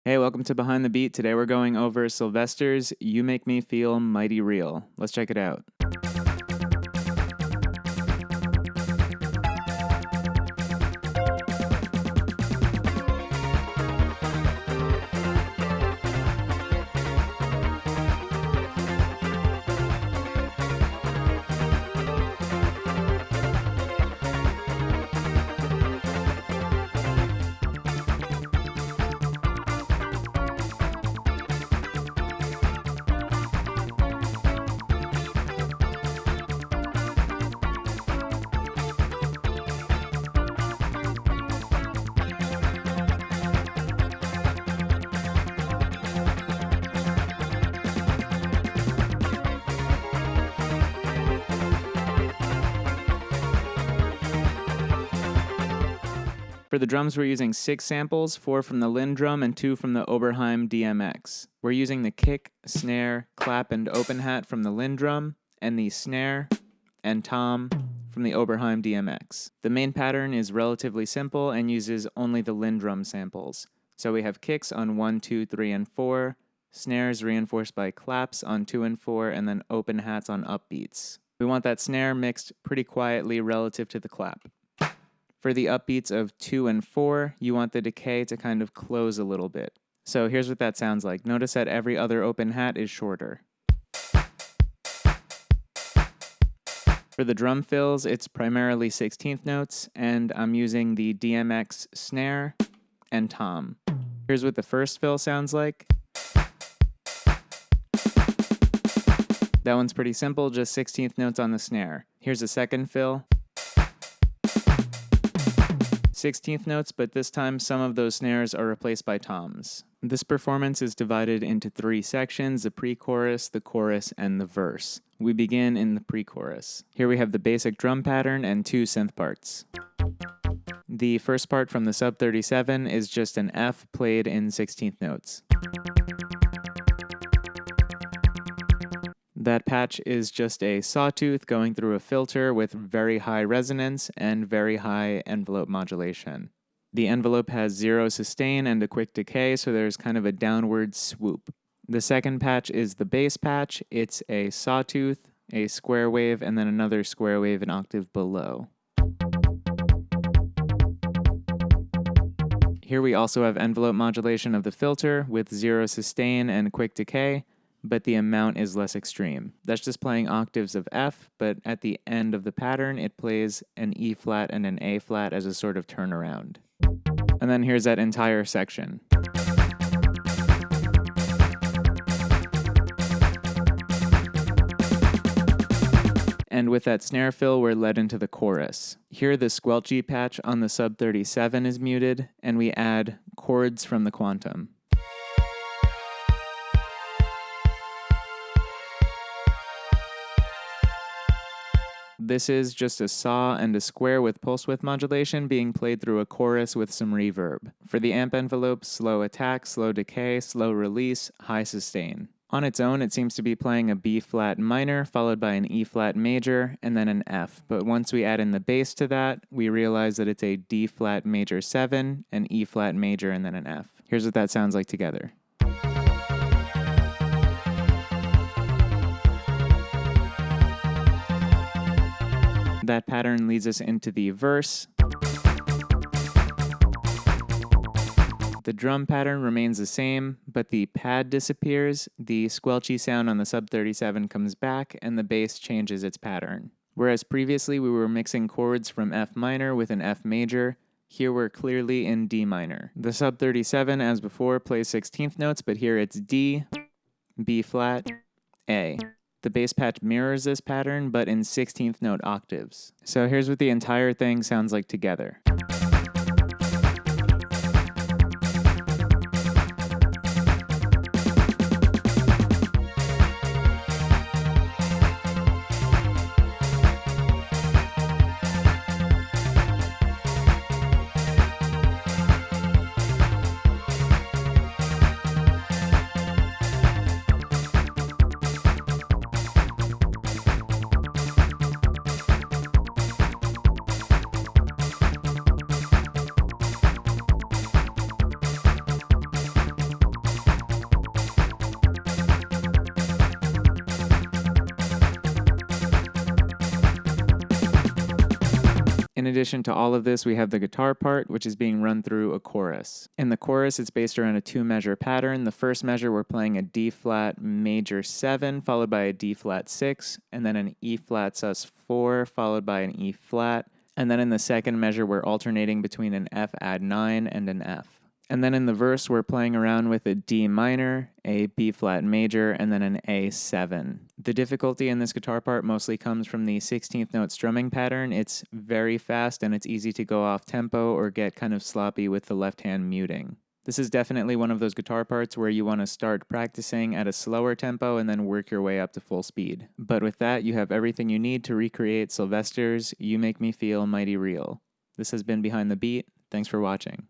Hey, welcome to Behind the Beet. Today we're going over Sylvester's You Make Me Feel Mighty Real. Let's check it out. For the drums, we're using 6 samples, 4 from the Linn drum and 2 from the Oberheim DMX. We're using the kick, snare, clap, and open hat from the Linn drum, and the snare and tom from the Oberheim DMX. The main pattern is relatively simple and uses only the Linn drum samples. So we have kicks on 1, 2, 3, and 4, snares reinforced by claps on 2 and 4, and then open hats on upbeats. We want that snare mixed pretty quietly relative to the clap. For the upbeats of 2 and 4, you want the decay to kind of close a little bit. So here's what that sounds like. Notice that every other open hat is shorter. For the drum fills, it's primarily 16th notes, and I'm using the DMX snare and tom. Here's what the first fill sounds like. That one's pretty simple, just 16th notes on the snare. Here's a second fill. 16th notes, but this time some of those snares are replaced by toms. This performance is divided into 3 sections, the pre-chorus, the chorus, and the verse. We begin in the pre-chorus. Here we have the basic drum pattern and 2 synth parts. The first part from the sub 37 is just an F played in 16th notes. That patch is just a sawtooth going through a filter with very high resonance and very high envelope modulation. The envelope has 0 sustain and a quick decay, so there's kind of a downward swoop. The second patch is the bass patch. It's a sawtooth, a square wave, and then another square wave an octave below. Here we also have envelope modulation of the filter with 0 sustain and quick decay, but the amount is less extreme. That's just playing octaves of F, but at the end of the pattern, it plays an E flat and an A flat as a sort of turnaround. And then here's that entire section. And with that snare fill, we're led into the chorus. Here, the squelchy patch on the sub 37 is muted, and we add chords from the quantum. This is just a saw and a square with pulse width modulation being played through a chorus with some reverb. For the amp envelope, slow attack, slow decay, slow release, high sustain. On its own, it seems to be playing a B flat minor, followed by an E flat major, and then an F. But once we add in the bass to that, we realize that it's a D flat major 7, an E flat major, and then an F. Here's what that sounds like together. That pattern leads us into the verse. The drum pattern remains the same, but the pad disappears, the squelchy sound on the sub 37 comes back, and the bass changes its pattern. Whereas previously we were mixing chords from F minor with an F major, here we're clearly in D minor. The sub 37, as before, plays 16th notes, but here it's D, B flat, A. The bass patch mirrors this pattern, but in 16th note octaves. So here's what the entire thing sounds like together. In addition to all of this, we have the guitar part, which is being run through a chorus. In the chorus, it's based around a 2-measure pattern. The first measure, we're playing a D flat major 7, followed by a D flat 6, and then an E flat sus4, followed by an E flat. And then in the second measure, we're alternating between an F add 9 and an F. And then in the verse, we're playing around with a D minor, a B flat major, and then an A7. The difficulty in this guitar part mostly comes from the 16th note strumming pattern. It's very fast and it's easy to go off tempo or get kind of sloppy with the left hand muting. This is definitely one of those guitar parts where you want to start practicing at a slower tempo and then work your way up to full speed. But with that, you have everything you need to recreate Sylvester's You Make Me Feel Mighty Real. This has been Behind the Beat. Thanks for watching.